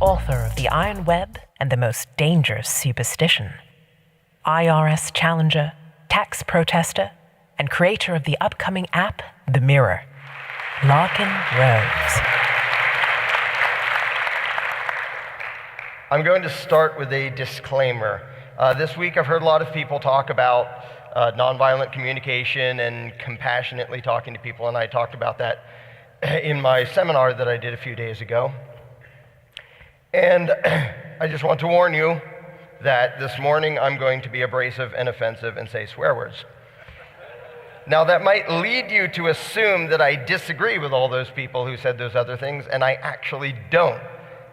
author of The Iron Web and the Most Dangerous Superstition, IRS challenger, tax protester, and creator of the upcoming app, The Mirror, Larken Rose. I'm going to start with a disclaimer. This week I've heard a lot of people talk about nonviolent communication and compassionately talking to people, and I talked about that in my seminar that I did a few days ago. And I just want to warn you that this morning I'm going to be abrasive and offensive and say swear words. Now that might lead you to assume that I disagree with all those people who said those other things, and I actually don't.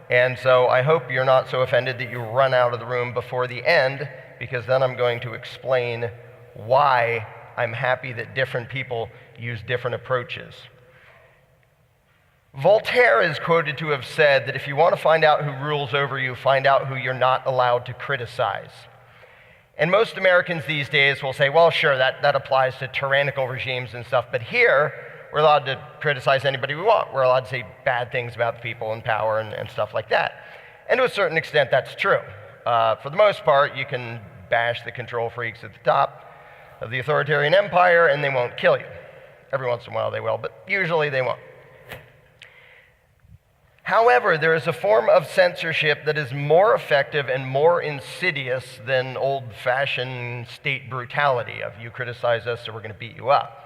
And so I hope you're not so offended that you run out of the room before the end, because then I'm going to explain why I'm happy that different people use different approaches. Voltaire is quoted to have said that if you want to find out who rules over you, find out who you're not allowed to criticize. And most Americans these days will say, well, sure, that applies to tyrannical regimes and stuff, but here, we're allowed to criticize anybody we want. We're allowed to say bad things about the people in power and stuff like that. And to a certain extent, that's true. For the most part, you can bash the control freaks at the top of the authoritarian empire, and they won't kill you. Every once in a while they will, but usually they won't. However, there is a form of censorship that is more effective and more insidious than old-fashioned state brutality of you criticize us, so we're going to beat you up.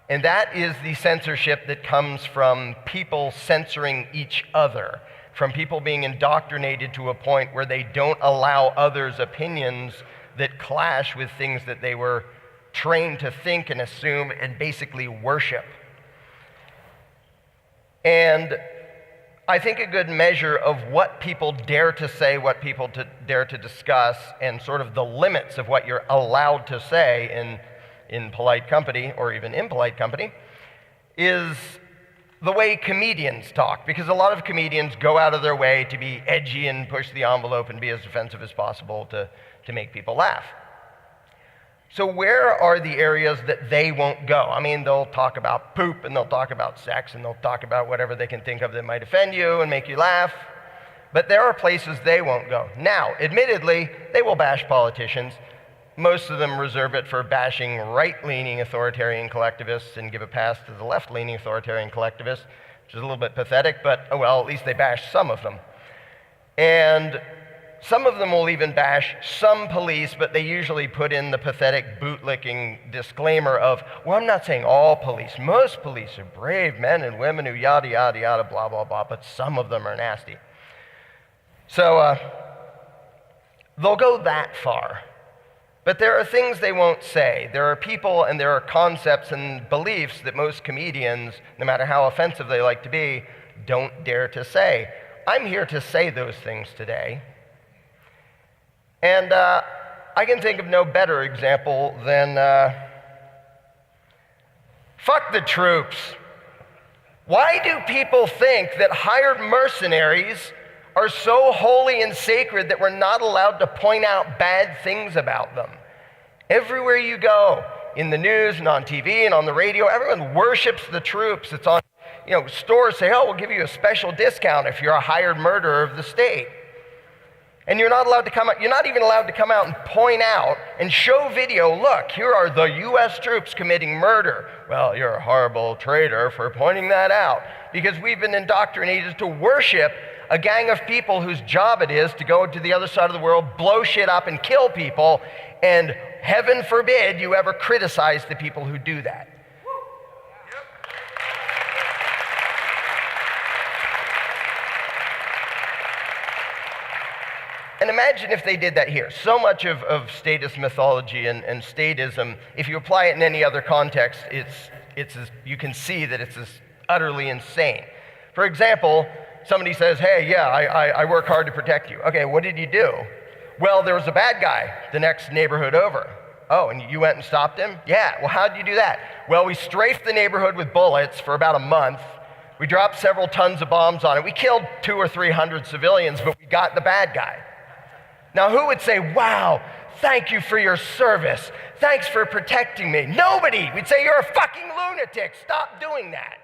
And that is the censorship that comes from people censoring each other, from people being indoctrinated to a point where they don't allow others' opinions that clash with things that they were trained to think and assume and basically worship. And I think a good measure of what people dare to say, what people dare to discuss, and sort of the limits of what you're allowed to say in polite company or even impolite company is the way comedians talk, because a lot of comedians go out of their way to be edgy and push the envelope and be as offensive as possible to make people laugh. So where are the areas that they won't go? I mean, they'll talk about poop, and they'll talk about sex, and they'll talk about whatever they can think of that might offend you and make you laugh. But there are places they won't go. Now, admittedly, they will bash politicians. Most of them reserve it for bashing right-leaning authoritarian collectivists and give a pass to the left-leaning authoritarian collectivists, which is a little bit pathetic, but oh well, at least they bash some of them. And some of them will even bash some police, but they usually put in the pathetic bootlicking disclaimer of, well, I'm not saying all police. Most police are brave men and women who yada, yada, yada, blah, blah, blah, but some of them are nasty. So they'll go that far. But there are things they won't say. There are people and there are concepts and beliefs that most comedians, no matter how offensive they like to be, don't dare to say. I'm here to say those things today. And I can think of no better example than fuck the troops. Why do people think that hired mercenaries are so holy and sacred that we're not allowed to point out bad things about them? Everywhere you go, in the news and on TV and on the radio, everyone worships the troops. It's on, stores say, oh, we'll give you a special discount if you're a hired murderer of the state. And you're not allowed to come out, you're not even allowed to come out and point out and show video, look, here are the US troops committing murder. Well, you're a horrible traitor for pointing that out, because we've been indoctrinated to worship a gang of people whose job it is to go to the other side of the world, blow shit up and kill people, and heaven forbid you ever criticize the people who do that. And imagine if they did that here. So much of statist mythology and statism, if you apply it in any other context, you can see that it's utterly insane. For example, somebody says, hey, yeah, I work hard to protect you. Okay, what did you do? Well, there was a bad guy the next neighborhood over. Oh, and you went and stopped him? Yeah, well, how'd you do that? Well, we strafed the neighborhood with bullets for about a month. We dropped several tons of bombs on it. We killed 200 or 300 civilians, but we got the bad guy. Now, who would say, wow, thank you for your service. Thanks for protecting me. Nobody. We'd say, you're a fucking lunatic. Stop doing that.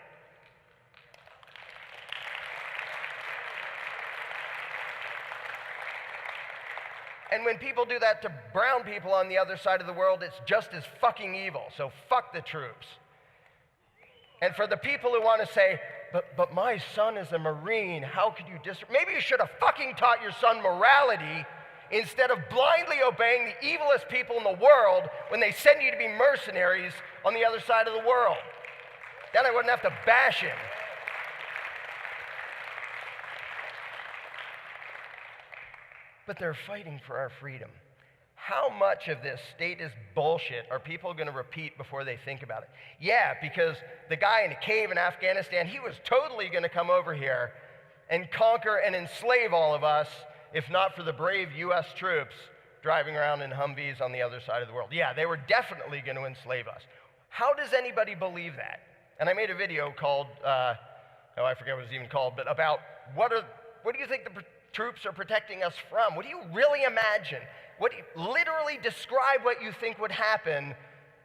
And when people do that to brown people on the other side of the world, it's just as fucking evil. So fuck the troops. And for the people who want to say, but my son is a Marine, how could you maybe you should have fucking taught your son morality instead of blindly obeying the evilest people in the world when they send you to be mercenaries on the other side of the world. Then I wouldn't have to bash him. But they're fighting for our freedom. How much of this statist bullshit are people going to repeat before they think about it? Yeah, because the guy in a cave in Afghanistan, he was totally going to come over here and conquer and enslave all of us, if not for the brave U.S. troops driving around in Humvees on the other side of the world. Yeah, they were definitely going to enslave us. How does anybody believe that? And I made a video called, I forget what it was even called, but about what do you think the troops are protecting us from? What do you really imagine? Literally describe what you think would happen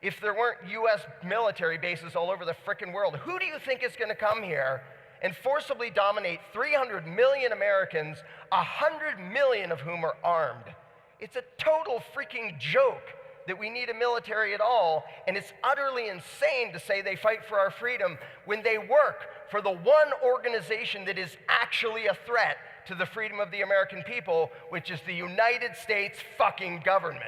if there weren't U.S. military bases all over the frickin' world. Who do you think is going to come here and forcibly dominate 300 million Americans, 100 million of whom are armed? It's a total freaking joke that we need a military at all, and it's utterly insane to say they fight for our freedom when they work for the one organization that is actually a threat to the freedom of the American people, which is the United States fucking government.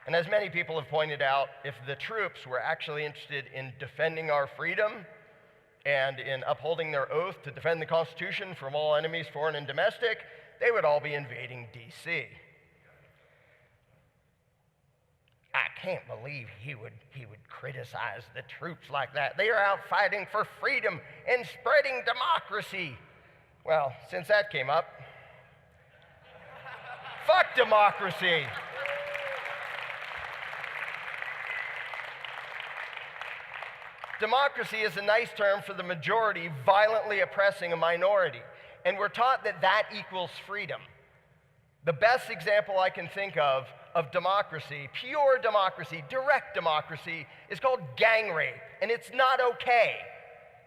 And as many people have pointed out, if the troops were actually interested in defending our freedom and in upholding their oath to defend the Constitution from all enemies, foreign and domestic, they would all be invading D.C. I can't believe he would criticize the troops like that. They are out fighting for freedom and spreading democracy. Well, since that came up, fuck democracy. Democracy is a nice term for the majority violently oppressing a minority, and we're taught that that equals freedom. The best example I can think of democracy, pure democracy, direct democracy, is called gang rape, and it's not okay.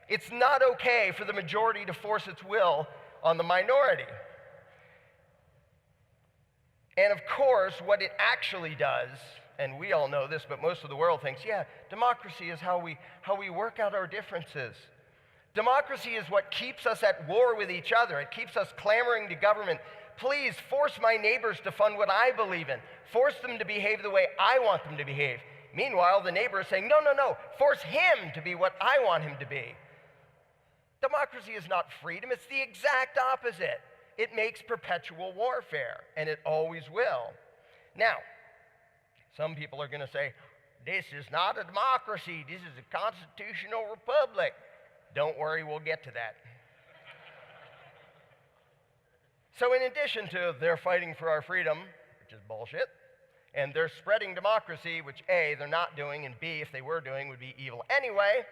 It's not okay for the majority to force its will on the minority. And of course, what it actually does, and we all know this, but most of the world thinks, yeah, democracy is how we work out our differences. Democracy is what keeps us at war with each other. It keeps us clamoring to government. Please force my neighbors to fund what I believe in. Force them to behave the way I want them to behave. Meanwhile, the neighbor is saying, no, force him to be what I want him to be. Democracy is not freedom. It's the exact opposite. It makes perpetual warfare, and it always will. Now, some people are going to say, this is not a democracy. This is a constitutional republic. Don't worry, we'll get to that. So in addition to they're fighting for our freedom, which is bullshit, and they're spreading democracy, which A, they're not doing, and B, if they were doing, would be evil anyway,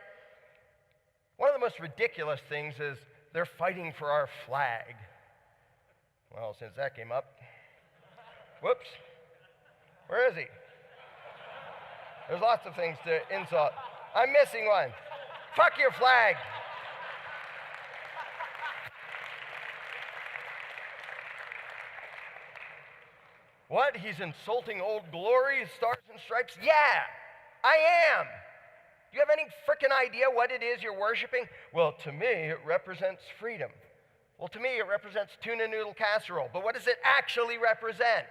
one of the most ridiculous things is they're fighting for our flag. Well, since that came up, whoops, where is he? There's lots of things to insult. I'm missing one. Fuck your flag. What? He's insulting Old Glory, Stars and Stripes? Yeah, I am. Do you have any frickin' idea what it is you're worshiping? Well, to me, it represents freedom. Well, to me, it represents tuna noodle casserole. But what does it actually represent?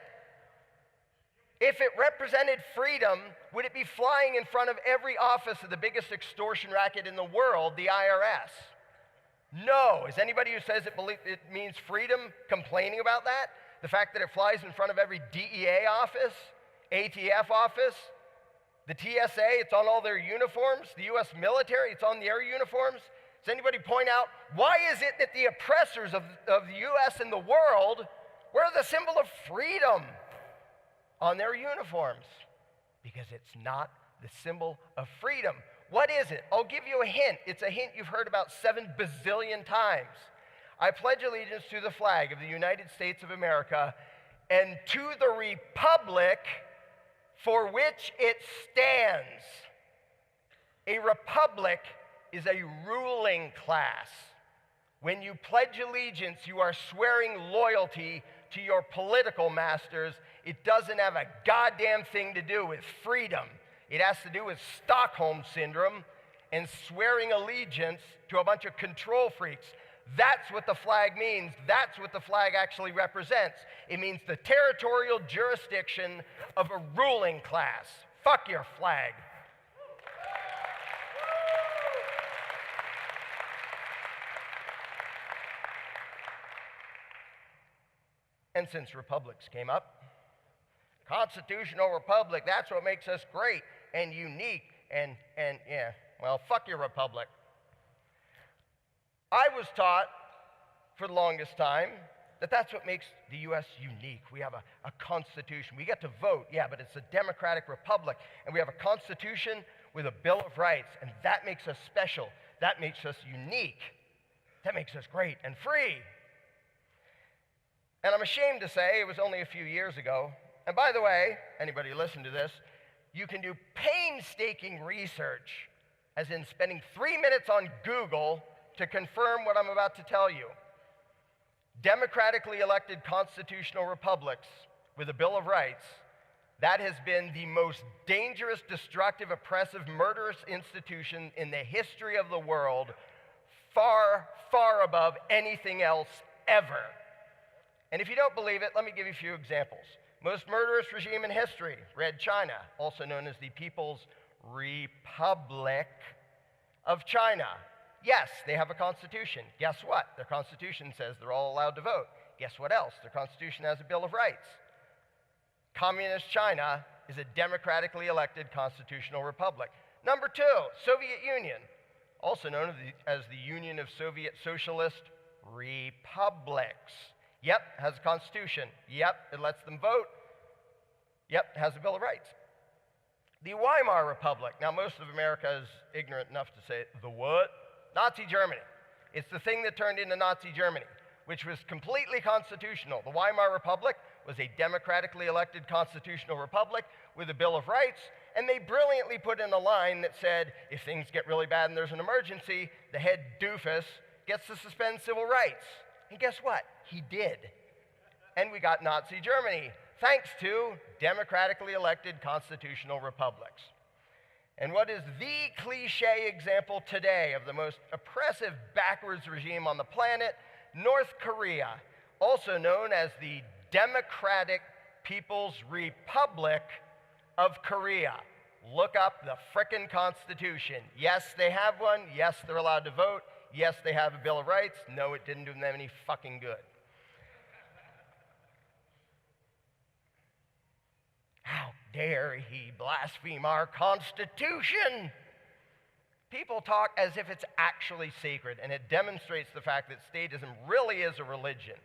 If it represented freedom, would it be flying in front of every office of the biggest extortion racket in the world, the IRS? No. Is anybody who says it means freedom complaining about that? The fact that it flies in front of every DEA office, ATF office, the TSA, it's on all their uniforms, the U.S. military, it's on their uniforms. Does anybody point out, why is it that the oppressors of the U.S. and the world wear the symbol of freedom on their uniforms? Because it's not the symbol of freedom. What is it? I'll give you a hint. It's a hint you've heard about 7 bazillion times. I pledge allegiance to the flag of the United States of America and to the republic for which it stands. A republic is a ruling class. When you pledge allegiance, you are swearing loyalty to your political masters. It doesn't have a goddamn thing to do with freedom. It has to do with Stockholm Syndrome and swearing allegiance to a bunch of control freaks. That's what the flag means. That's what the flag actually represents. It means the territorial jurisdiction of a ruling class. Fuck your flag. And since republics came up, constitutional republic, that's what makes us great and unique and yeah, well, fuck your republic. I was taught for the longest time that that's what makes the U.S. unique. We have a constitution. We get to vote, yeah, but it's a democratic republic. And we have a constitution with a Bill of Rights, and that makes us special. That makes us unique. That makes us great and free. And I'm ashamed to say it was only a few years ago. And by the way, anybody listen to this, you can do painstaking research, as in spending 3 minutes on Google to confirm what I'm about to tell you. Democratically elected constitutional republics with a Bill of Rights, that has been the most dangerous, destructive, oppressive, murderous institution in the history of the world, far, far above anything else ever. And if you don't believe it, let me give you a few examples. Most murderous regime in history, Red China, also known as the People's Republic of China. Yes, they have a constitution. Guess what? Their constitution says they're all allowed to vote. Guess what else? Their constitution has a Bill of Rights. Communist China is a democratically elected constitutional republic. Number two, Soviet Union, also known as the Union of Soviet Socialist Republics. Yep, has a constitution. Yep, it lets them vote. Yep, has a Bill of Rights. The Weimar Republic. Now, most of America is ignorant enough to say, the what? Nazi Germany. It's the thing that turned into Nazi Germany, which was completely constitutional. The Weimar Republic was a democratically elected constitutional republic with a Bill of Rights, and they brilliantly put in a line that said, if things get really bad and there's an emergency, the head doofus gets to suspend civil rights. And guess what? He did. And we got Nazi Germany, thanks to democratically elected constitutional republics. And what is the cliche example today of the most oppressive, backwards regime on the planet? North Korea, also known as the Democratic People's Republic of Korea. Look up the frickin' Constitution. Yes, they have one. Yes, they're allowed to vote. Yes, they have a Bill of Rights. No, it didn't do them any fucking good. How dare he blaspheme our Constitution? People talk as if it's actually sacred, and it demonstrates the fact that statism really is a religion,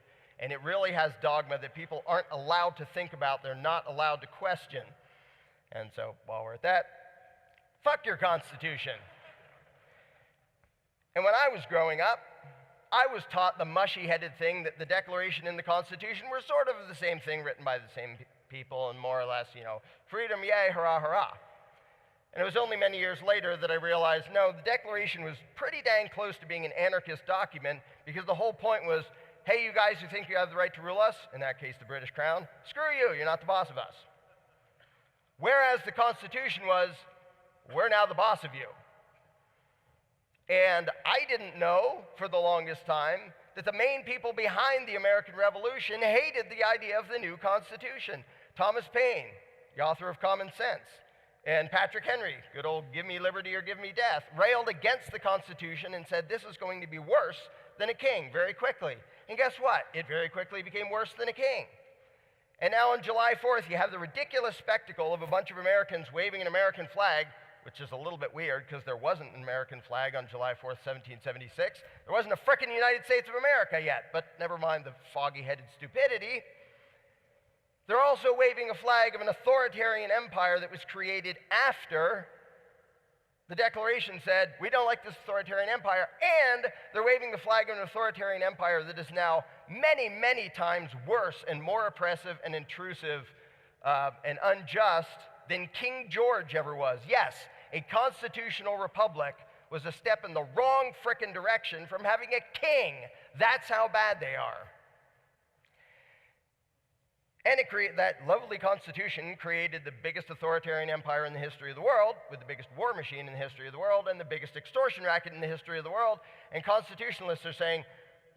and it really has dogma that people aren't allowed to think about, they're not allowed to question. And so, while we're at that, fuck your Constitution. And when I was growing up, I was taught the mushy-headed thing that the Declaration and the Constitution were sort of the same thing written by the same people and more or less, freedom, yay, hurrah, hurrah. And it was only many years later that I realized, no, the Declaration was pretty dang close to being an anarchist document because the whole point was, hey, you guys who think you have the right to rule us, in that case the British Crown, screw you, you're not the boss of us. Whereas the Constitution was, we're now the boss of you. And I didn't know for the longest time that the main people behind the American Revolution hated the idea of the new Constitution. Thomas Paine, the author of Common Sense, and Patrick Henry, good old give me liberty or give me death, railed against the Constitution and said this is going to be worse than a king very quickly. And guess what? It very quickly became worse than a king. And now on July 4th, you have the ridiculous spectacle of a bunch of Americans waving an American flag, which is a little bit weird because there wasn't an American flag on July 4th, 1776. There wasn't a frickin' United States of America yet, but never mind the foggy-headed stupidity. They're also waving a flag of an authoritarian empire that was created after the Declaration said, we don't like this authoritarian empire, and they're waving the flag of an authoritarian empire that is now many, many times worse and more oppressive and intrusive and unjust than King George ever was. Yes, a constitutional republic was a step in the wrong frickin' direction from having a king. That's how bad they are. And that lovely Constitution created the biggest authoritarian empire in the history of the world, with the biggest war machine in the history of the world, and the biggest extortion racket in the history of the world. And constitutionalists are saying,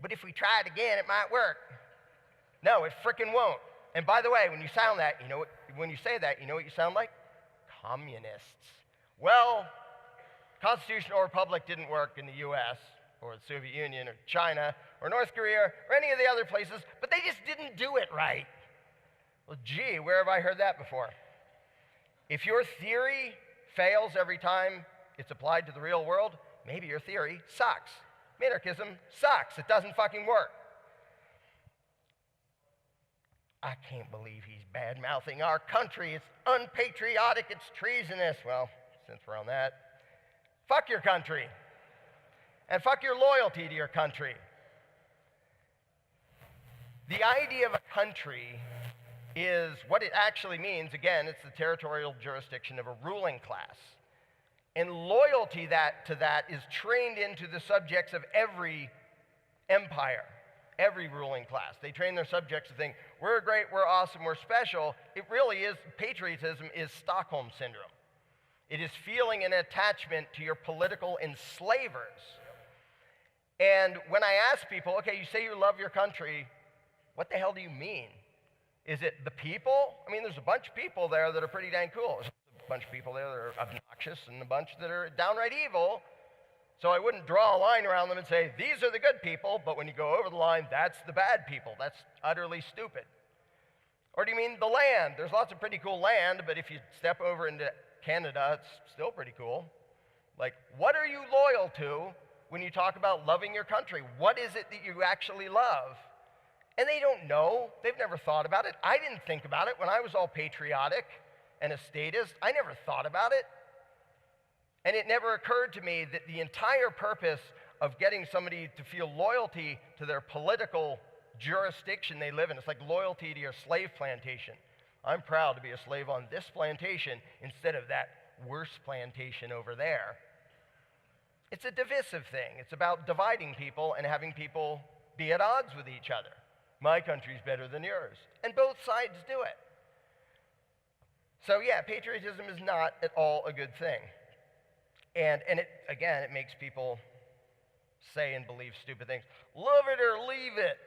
but if we try it again, it might work. No, it frickin' won't. And by the way, when you sound that, when you say that, you know what you sound like? Communists. Well, constitutional republic didn't work in the US, or the Soviet Union, or China, or North Korea, or any of the other places, but they just didn't do it right. Well, gee, where have I heard that before? If your theory fails every time it's applied to the real world, maybe your theory sucks. Minarchism sucks. It doesn't fucking work. I can't believe he's bad-mouthing our country. It's unpatriotic. It's treasonous. Well, since we're on that, fuck your country. And fuck your loyalty to your country. The idea of a country is what it actually means. Again, it's the territorial jurisdiction of a ruling class. And loyalty to that is trained into the subjects of every empire, every ruling class. They train their subjects to think, we're great, we're awesome, we're special. It really is, patriotism is Stockholm Syndrome. It is feeling an attachment to your political enslavers. And when I ask people, okay, you say you love your country, what the hell do you mean? Is it the people? I mean, there's a bunch of people there that are pretty dang cool. There's a bunch of people there that are obnoxious and a bunch that are downright evil. So I wouldn't draw a line around them and say, these are the good people, but when you go over the line, that's the bad people. That's utterly stupid. Or do you mean the land? There's lots of pretty cool land, but if you step over into Canada, it's still pretty cool. Like, what are you loyal to when you talk about loving your country? What is it that you actually love? And they don't know. They've never thought about it. I didn't think about it when I was all patriotic and a statist. I never thought about it. And it never occurred to me that the entire purpose of getting somebody to feel loyalty to their political jurisdiction they live in, it's like loyalty to your slave plantation. I'm proud to be a slave on this plantation instead of that worse plantation over there. It's a divisive thing. It's about dividing people and having people be at odds with each other. My country's better than yours. And both sides do it. So yeah, patriotism is not at all a good thing. And it makes people say and believe stupid things. Love it or leave it.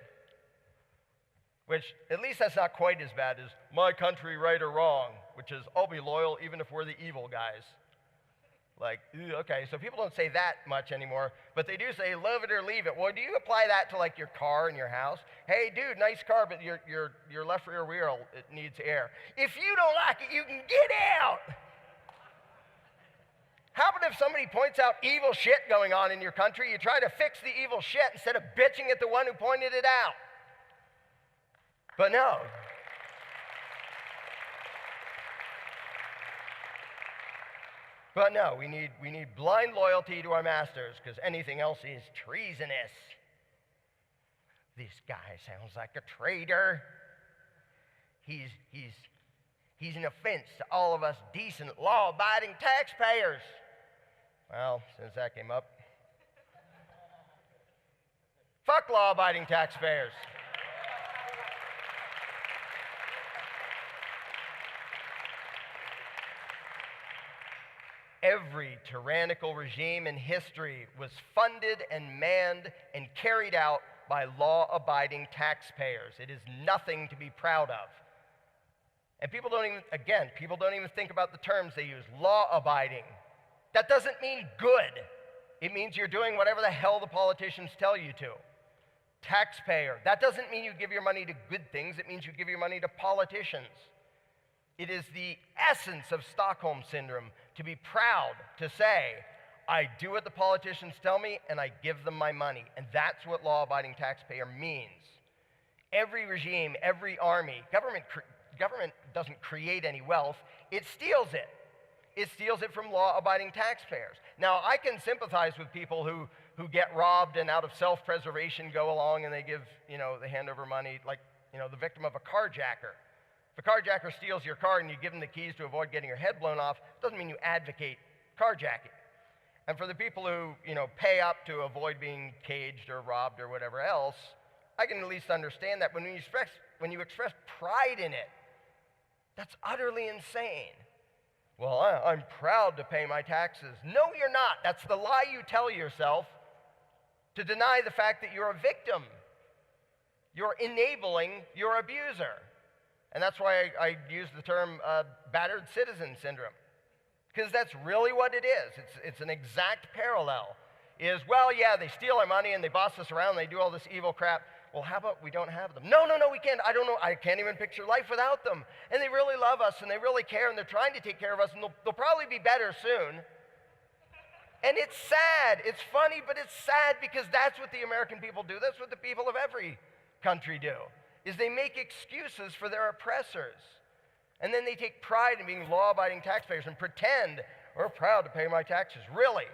Which, at least that's not quite as bad as my country, right or wrong, which is I'll be loyal even if we're the evil guys. Like, okay, so people don't say that much anymore, but they do say love it or leave it. Well, do you apply that to like your car and your house? Hey, dude, nice car, but your left rear wheel, it needs air. If you don't like it, you can get out. How about if somebody points out evil shit going on in your country, you try to fix the evil shit instead of bitching at the one who pointed it out? But no. But no, we need blind loyalty to our masters because anything else is treasonous. This guy sounds like a traitor. He's an offense to all of us decent, law-abiding taxpayers. Well, since that came up, fuck law-abiding taxpayers. Every tyrannical regime in history was funded and manned and carried out by law-abiding taxpayers. It is nothing to be proud of. And people don't even think about the terms they use. Law-abiding. That doesn't mean good. It means you're doing whatever the hell the politicians tell you to. Taxpayer. That doesn't mean you give your money to good things. It means you give your money to politicians. It is the essence of Stockholm Syndrome to be proud to say, I do what the politicians tell me and I give them my money. And that's what law-abiding taxpayer means. Every regime, every army, government doesn't create any wealth, it steals it. It steals it from law-abiding taxpayers. Now, I can sympathize with people who get robbed and out of self-preservation go along and they give, they hand over money, like, the victim of a carjacker. If a carjacker steals your car and you give them the keys to avoid getting your head blown off, it doesn't mean you advocate carjacking. And for the people who, pay up to avoid being caged or robbed or whatever else, I can at least understand that when you express pride in it, that's utterly insane. Well, I'm proud to pay my taxes. No, you're not. That's the lie you tell yourself to deny the fact that you're a victim. You're enabling your abuser. And that's why I use the term battered citizen syndrome. Because that's really what it is. It's an exact parallel. Well, yeah, they steal our money and they boss us around and they do all this evil crap. Well, how about we don't have them? No, we can't. I don't know. I can't even picture life without them. And they really love us and they really care and they're trying to take care of us and they'll probably be better soon. And it's sad. It's funny, but it's sad because that's what the American people do. That's what the people of every country do, is they make excuses for their oppressors. And then they take pride in being law-abiding taxpayers and pretend, we're proud to pay my taxes. Really?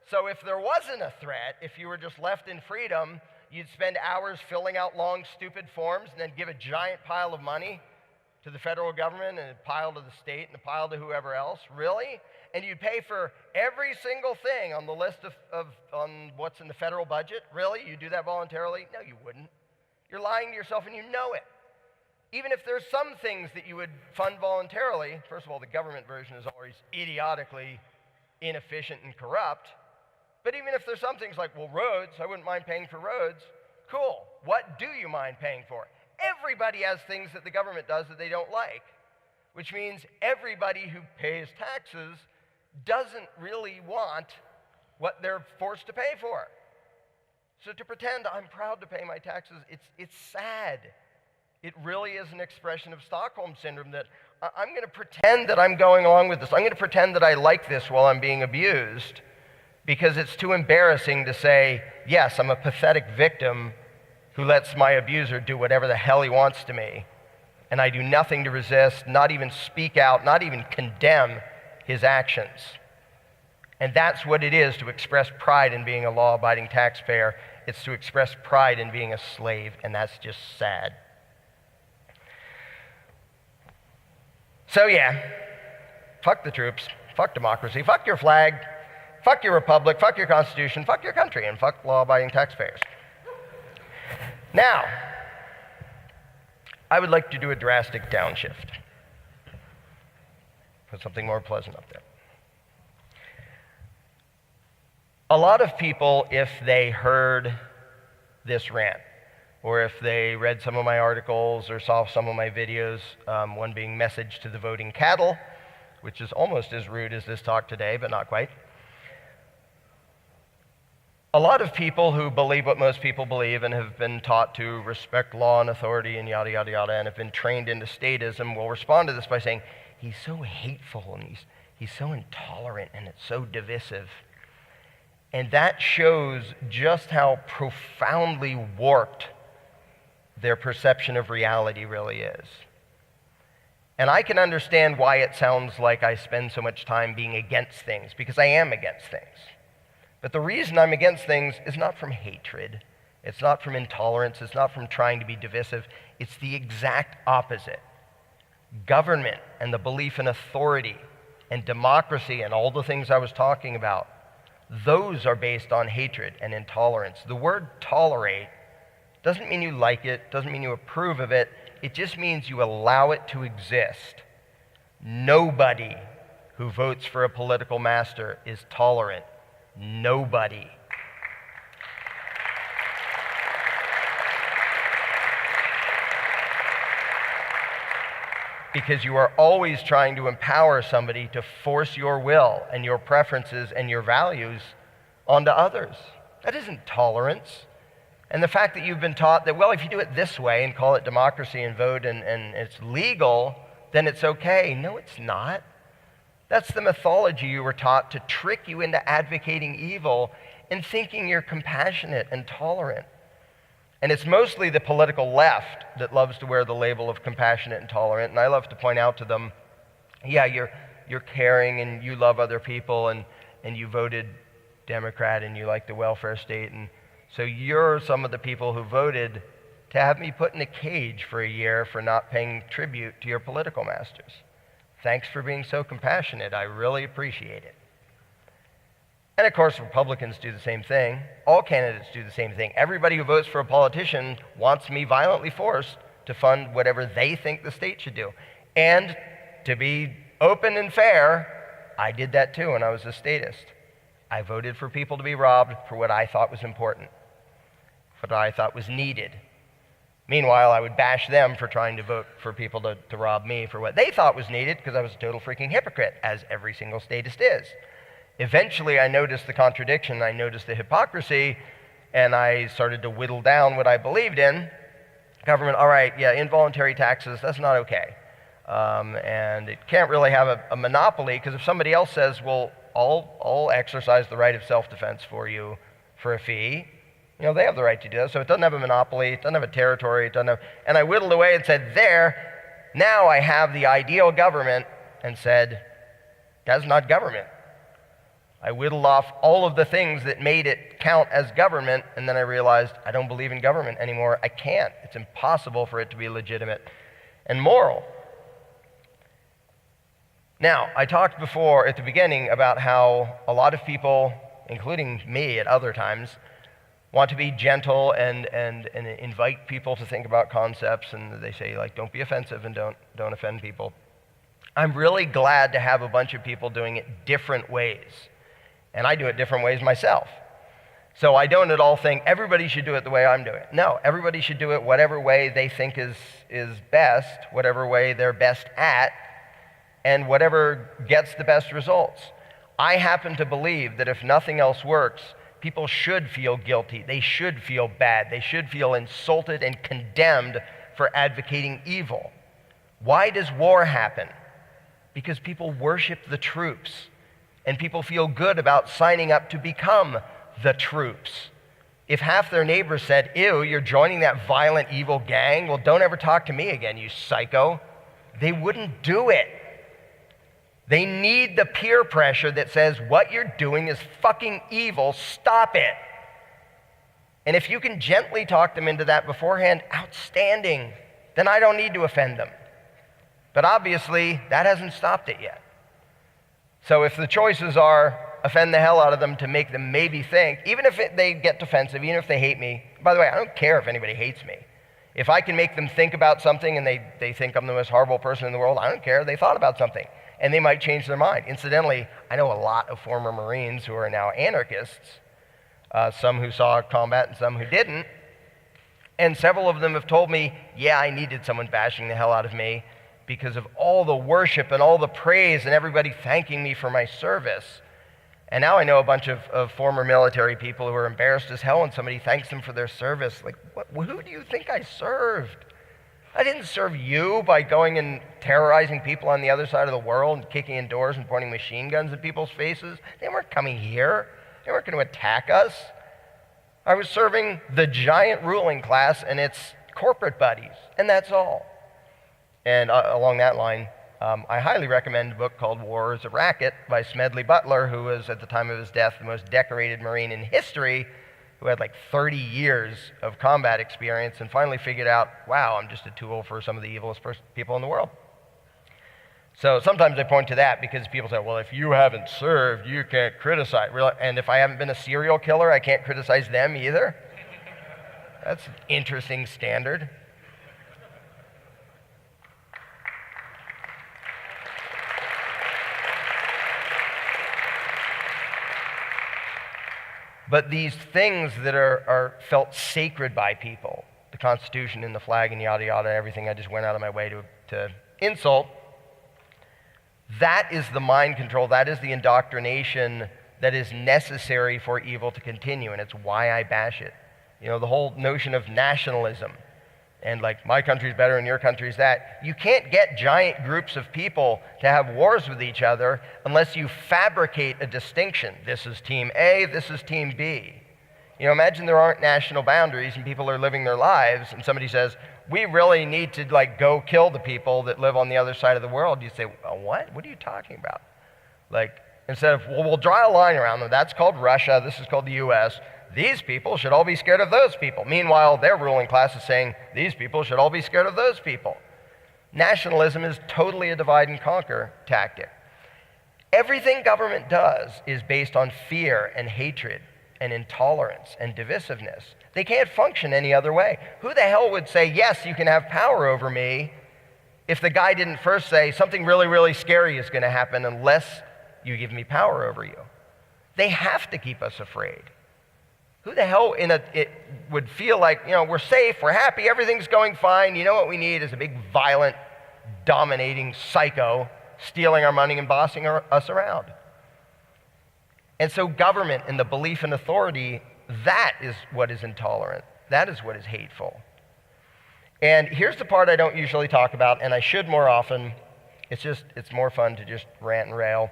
So if there wasn't a threat, if you were just left in freedom, you'd spend hours filling out long, stupid forms and then give a giant pile of money to the federal government and a pile to the state and a pile to whoever else? Really? And you'd pay for every single thing on the list on what's in the federal budget? Really? You do that voluntarily? No, you wouldn't. You're lying to yourself and you know it. Even if there's some things that you would fund voluntarily, first of all, the government version is always idiotically inefficient and corrupt. But even if there's some things like, roads, I wouldn't mind paying for roads. Cool. What do you mind paying for? Everybody has things that the government does that they don't like, which means everybody who pays taxes doesn't really want what they're forced to pay for. So to pretend I'm proud to pay my taxes, it's sad. It really is an expression of Stockholm Syndrome that I'm going to pretend that I'm going along with this. I'm going to pretend that I like this while I'm being abused because it's too embarrassing to say, yes, I'm a pathetic victim who lets my abuser do whatever the hell he wants to me. And I do nothing to resist, not even speak out, not even condemn his actions. And that's what it is to express pride in being a law-abiding taxpayer. It's to express pride in being a slave, and that's just sad. So yeah, fuck the troops, fuck democracy, fuck your flag, fuck your republic, fuck your constitution, fuck your country, and fuck law-abiding taxpayers. Now, I would like to do a drastic downshift. Put something more pleasant up there. A lot of people, if they heard this rant, or if they read some of my articles or saw some of my videos, one being Message to the Voting Cattle, which is almost as rude as this talk today, but not quite. A lot of people who believe what most people believe and have been taught to respect law and authority and yada, yada, yada, and have been trained into statism will respond to this by saying, he's so hateful and he's so intolerant and it's so divisive. And that shows just how profoundly warped their perception of reality really is. And I can understand why it sounds like I spend so much time being against things, because I am against things. But the reason I'm against things is not from hatred. It's not from intolerance. It's not from trying to be divisive. It's the exact opposite. Government and the belief in authority and democracy and all the things I was talking about, those are based on hatred and intolerance. The word tolerate doesn't mean you like it, doesn't mean you approve of it. It just means you allow it to exist. Nobody who votes for a political master is tolerant. Nobody. Because you are always trying to empower somebody to force your will and your preferences and your values onto others. That isn't tolerance. And the fact that you've been taught that, well, if you do it this way and call it democracy and vote and it's legal, then it's okay. No, it's not. That's the mythology you were taught to trick you into advocating evil and thinking you're compassionate and tolerant. And it's mostly the political left that loves to wear the label of compassionate and tolerant. And I love to point out to them, yeah, you're caring and you love other people and you voted Democrat and you like the welfare state. And so you're some of the people who voted to have me put in a cage for a year for not paying tribute to your political masters. Thanks for being so compassionate. I really appreciate it. And of course, Republicans do the same thing. All candidates do the same thing. Everybody who votes for a politician wants me violently forced to fund whatever they think the state should do. And to be open and fair, I did that too when I was a statist. I voted for people to be robbed for what I thought was important, what I thought was needed. Meanwhile, I would bash them for trying to vote for people to rob me for what they thought was needed because I was a total freaking hypocrite, as every single statist is. Eventually, I noticed the contradiction, I noticed the hypocrisy, and I started to whittle down what I believed in. Government, all right, yeah, involuntary taxes, that's not okay. And it can't really have a monopoly, because if somebody else says, well, I'll exercise the right of self-defense for you for a fee, you know, they have the right to do that. So it doesn't have a monopoly, it doesn't have a territory, it doesn't have, and I whittled away and said, there, now I have the ideal government, and said, that's not government. I whittled off all of the things that made it count as government, and then I realized I don't believe in government anymore. I can't. It's impossible for it to be legitimate and moral. Now, I talked before at the beginning about how a lot of people, including me at other times, want to be gentle and invite people to think about concepts, and they say, like, don't be offensive and don't offend people. I'm really glad to have a bunch of people doing it different ways. And I do it different ways myself. So I don't at all think everybody should do it the way I'm doing it. No, everybody should do it whatever way they think is best, whatever way they're best at, and whatever gets the best results. I happen to believe that if nothing else works, people should feel guilty. They should feel bad. They should feel insulted and condemned for advocating evil. Why does war happen? Because people worship the troops. And people feel good about signing up to become the troops. If half their neighbors said, ew, you're joining that violent, evil gang, well, don't ever talk to me again, you psycho, they wouldn't do it. They need the peer pressure that says, what you're doing is fucking evil, stop it. And if you can gently talk them into that beforehand, outstanding, then I don't need to offend them. But obviously, that hasn't stopped it yet. So if the choices are offend the hell out of them to make them maybe think, even if they get defensive, even if they hate me, by the way, I don't care if anybody hates me. If I can make them think about something and they think I'm the most horrible person in the world, I don't care. They thought about something, and they might change their mind. Incidentally, I know a lot of former Marines who are now anarchists, some who saw combat and some who didn't, and several of them have told me, yeah, I needed someone bashing the hell out of me, because of all the worship and all the praise and everybody thanking me for my service. And now I know a bunch of former military people who are embarrassed as hell when somebody thanks them for their service. Like, who do you think I served? I didn't serve you by going and terrorizing people on the other side of the world and kicking in doors and pointing machine guns at people's faces. They weren't coming here. They weren't going to attack us. I was serving the giant ruling class and its corporate buddies, and that's all. And along that line, I highly recommend a book called War is a Racket by Smedley Butler, who was, at the time of his death, the most decorated Marine in history, who had like 30 years of combat experience and finally figured out, wow, I'm just a tool for some of the evilest people in the world. So sometimes I point to that because people say, well, if you haven't served, you can't criticize. And if I haven't been a serial killer, I can't criticize them either? That's an interesting standard. But these things that are felt sacred by people, the Constitution and the flag and yada yada, everything I just went out of my way to insult, that is the mind control, that is the indoctrination that is necessary for evil to continue, and it's why I bash it. You know, the whole notion of nationalism, and like my country's better and your country's that. You can't get giant groups of people to have wars with each other unless you fabricate a distinction. This is team A, this is team B. You know, imagine there aren't national boundaries and people are living their lives and somebody says, we really need to like go kill the people that live on the other side of the world. You say, what? What are you talking about? Like, instead of, well, we'll draw a line around them. That's called Russia. This is called the US. These people should all be scared of those people. Meanwhile, their ruling class is saying, these people should all be scared of those people. Nationalism is totally a divide and conquer tactic. Everything government does is based on fear and hatred and intolerance and divisiveness. They can't function any other way. Who the hell would say, yes, you can have power over me, if the guy didn't first say something really, really scary is going to happen unless you give me power over you? They have to keep us afraid. Who the hell it would feel like, we're safe, we're happy, everything's going fine. You know what we need is a big, violent, dominating psycho stealing our money and bossing us around. And so government and the belief in authority, that is what is intolerant. That is what is hateful. And here's the part I don't usually talk about, and I should more often. It's more fun to just rant and rail.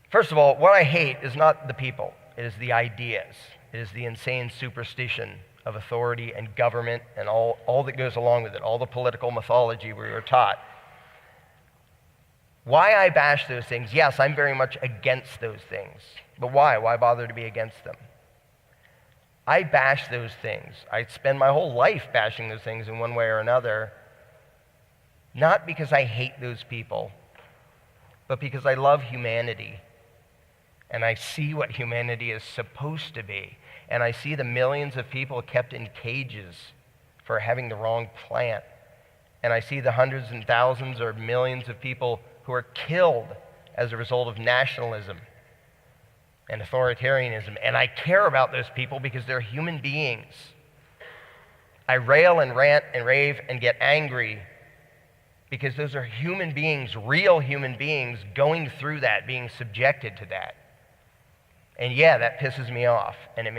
First of all, what I hate is not the people. It is the ideas. It is the insane superstition of authority and government and all that goes along with it, all the political mythology we were taught. Why I bash those things? Yes, I'm very much against those things. But why? Why bother to be against them? I bash those things. I spend my whole life bashing those things in one way or another, not because I hate those people, but because I love humanity. And I see what humanity is supposed to be. And I see the millions of people kept in cages for having the wrong plant. And I see the hundreds and thousands or millions of people who are killed as a result of nationalism and authoritarianism. And I care about those people because they're human beings. I rail and rant and rave and get angry because those are human beings, real human beings, going through that, being subjected to that. And yeah, that pisses me off, and it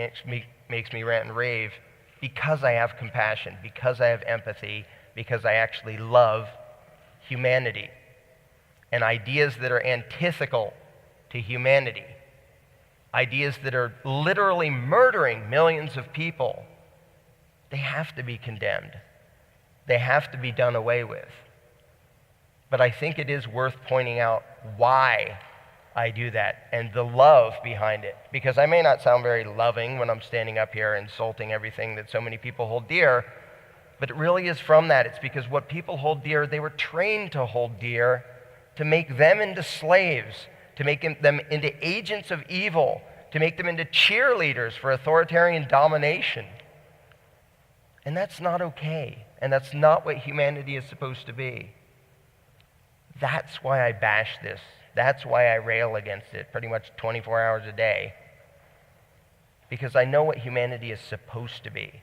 makes me rant and rave because I have compassion, because I have empathy, because I actually love humanity. And ideas that are antithetical to humanity, ideas that are literally murdering millions of people, they have to be condemned. They have to be done away with. But I think it is worth pointing out why I do that and the love behind it. Because I may not sound very loving when I'm standing up here insulting everything that so many people hold dear, but it really is from that. It's because what people hold dear, they were trained to hold dear, to make them into slaves, to make them into agents of evil, to make them into cheerleaders for authoritarian domination. And that's not okay. And that's not what humanity is supposed to be. That's why I bash this. That's why I rail against it pretty much 24 hours a day. Because I know what humanity is supposed to be.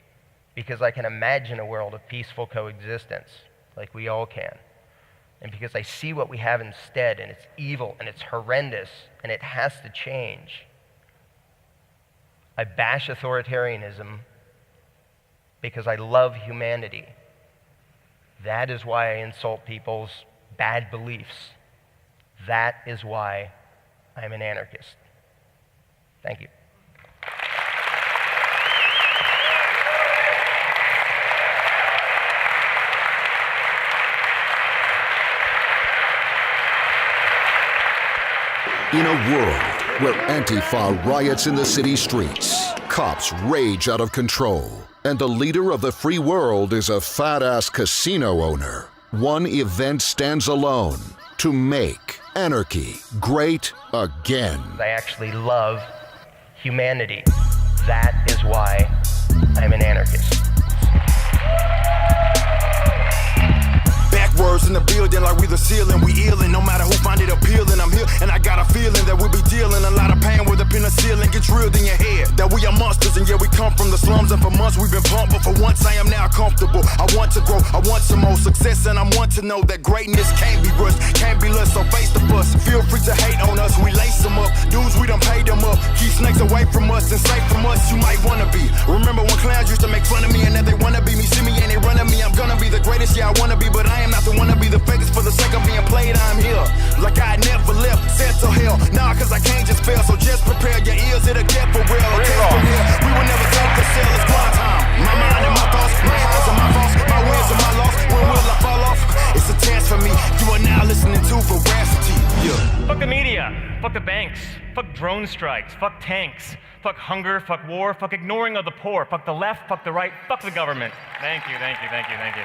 Because I can imagine a world of peaceful coexistence, like we all can. And because I see what we have instead, and it's evil, and it's horrendous, and it has to change. I bash authoritarianism because I love humanity. That is why I insult people's bad beliefs. That is why I'm an anarchist. Thank you. In a world where Antifa riots in the city streets, cops rage out of control, and the leader of the free world is a fat-ass casino owner, one event stands alone to make anarchy great again. I actually love humanity. That is why I'm an anarchist. Backwards in the building like we the ceiling, we illin'. No matter who find it appealing, I'm here and I got a feeling that we'll be dealing a lot of pain with a penicillin get drilled in your head. That we are monsters and yeah, we come from the slums and for months we've been pumped, but for once I am now comfortable. I want to grow, I want some more success, and I want to know that greatness can't be rushed, can't be less, so face the bus. Feel free to hate on us, we lace them up. Dudes, we done paid them up. Keep snakes away from us and safe from us, you might wanna be. Remember when clowns used to make fun of me and now they wanna be me, see me and they run at me. I'm gonna be the greatest, yeah I wanna be, but I am not the one to be the fakest for the sake of being played. I'm here like I never left, set to hell. Nah, cause I can't just fail, so just prepare your ears, it'll get for real. Okay, from here, we will never take the cell, it's squad time. My mind and my thoughts, my highs and my faults, my wins and my loss. When will I fall off? It's a test for me. You are now listening to Veracity. Yeah. Fuck the media, fuck the banks, fuck drone strikes, fuck tanks, fuck hunger, fuck war, fuck ignoring of the poor, fuck the left, fuck the right, fuck the government. Thank you, thank you, thank you, thank you.